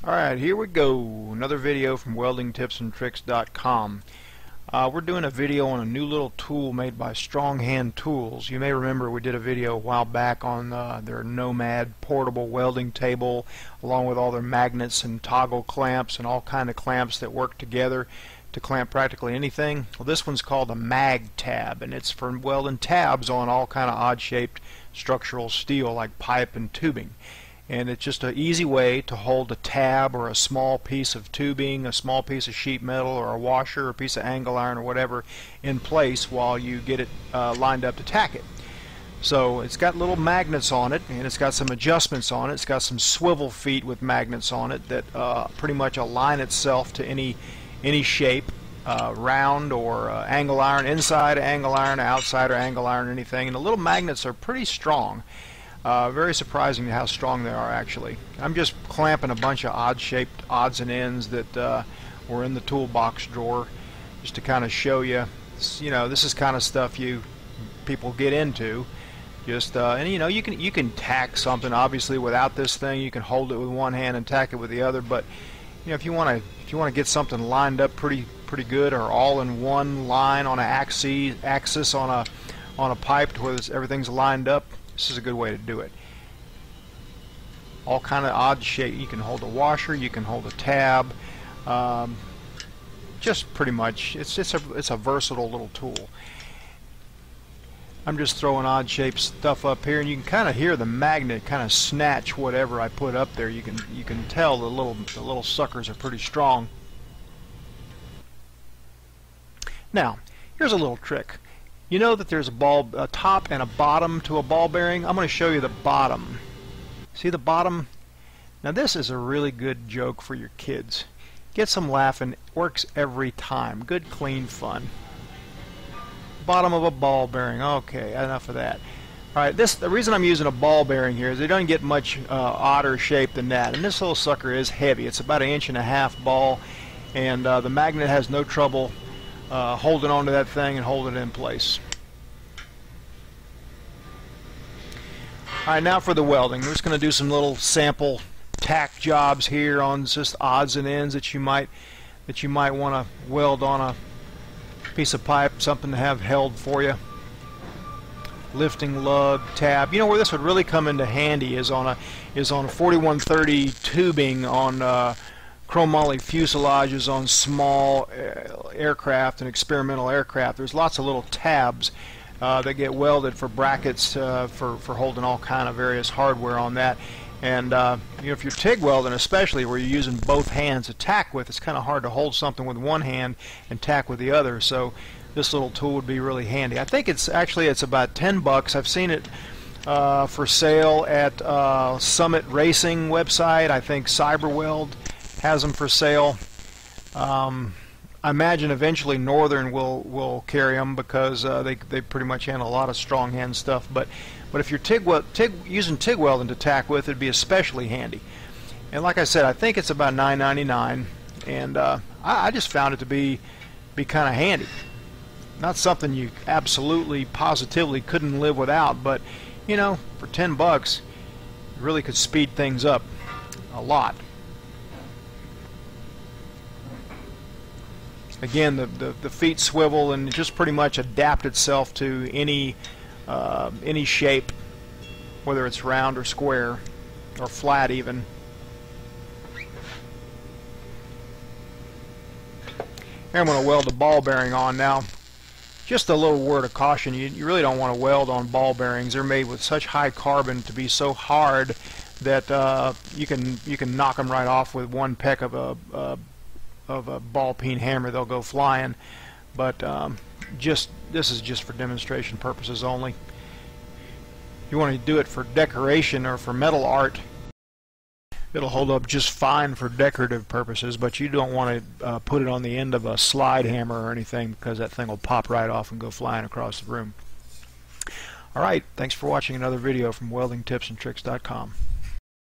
Alright, here we go. Another video from weldingtipsandtricks.com. We're doing a video on a new little tool made by Strong Hand Tools. You may remember we did a video a while back on their Nomad portable welding table, along with all their magnets and toggle clamps and all kind of clamps that work together to clamp practically anything. Well, this one's called a MagTab, and it's for welding tabs on all kind of odd-shaped structural steel like pipe and tubing. And it's just an easy way to hold a tab or a small piece of tubing, a small piece of sheet metal, or a washer, or a piece of angle iron, or whatever in place while you get it lined up to tack it. So it's got little magnets on it, and it's got some adjustments on it. It's got some swivel feet with magnets on it that pretty much align itself to any shape, round or angle iron, inside angle iron, outside or angle iron, anything. And the little magnets are pretty strong. Very surprising how strong they are, actually. I'm just clamping a bunch of odd-shaped odds and ends that were in the toolbox drawer, just to kind of show you. You know, this is kind of stuff people get into. Just and you can tack something. Obviously, without this thing, you can hold it with one hand and tack it with the other. But if you want to get something lined up pretty good, or all in one line on an axis on a pipe to where everything's lined up, this is a good way to do it. All kind of odd shape. You can hold a washer, you can hold a tab. Just pretty much, it's a versatile little tool. I'm just throwing odd shaped stuff up here, and you can kind of hear the magnet kind of snatch whatever I put up there. You can tell the little suckers are pretty strong. Now, here's a little trick. You know that there's a top and a bottom to a ball bearing? I'm going to show you the bottom. See the bottom? Now this is a really good joke for your kids. Gets them laughing. Works every time. Good, clean fun. Bottom of a ball bearing. Okay, enough of that. Alright, the reason I'm using a ball bearing here is it doesn't get much odder shape than that. And this little sucker is heavy. It's about 1.5 inch ball, and the magnet has no trouble holding onto that thing and holding it in place. Alright, now for the welding. We're just going to do some little sample tack jobs here on just odds and ends that you might want to weld on a piece of pipe, something to have held for you. Lifting lug, tab. You know where this would really come into handy is on a 4130 tubing on chromoly fuselages on small aircraft and experimental aircraft. There's lots of little tabs that get welded for brackets for holding all kind of various hardware on that. And if you're TIG welding, especially where you're using both hands to tack with, it's kind of hard to hold something with one hand and tack with the other. So this little tool would be really handy. I think it's about $10. I've seen it for sale at Summit Racing website. I think Cyberweld has them for sale. I imagine eventually Northern will carry them because they pretty much handle a lot of strong hand stuff. But if you're using TIG welding to tack with, it'd be especially handy. And like I said, I think it's about $9.99, and I just found it to be kind of handy. Not something you absolutely positively couldn't live without, but for $10, you really could speed things up a lot. Again, the feet swivel and just pretty much adapt itself to any shape, whether it's round or square or flat even. Here I'm going to weld the ball bearing on now. Just a little word of caution: you really don't want to weld on ball bearings. They're made with such high carbon to be so hard that you can knock them right off with one peck of a ball peen hammer. They'll go flying. But this is just for demonstration purposes only. If you want to do it for decoration or for metal art, it'll hold up just fine for decorative purposes, but you don't want to put it on the end of a slide hammer or anything, because that thing will pop right off and go flying across the room. Alright, thanks for watching another video from weldingtipsandtricks.com.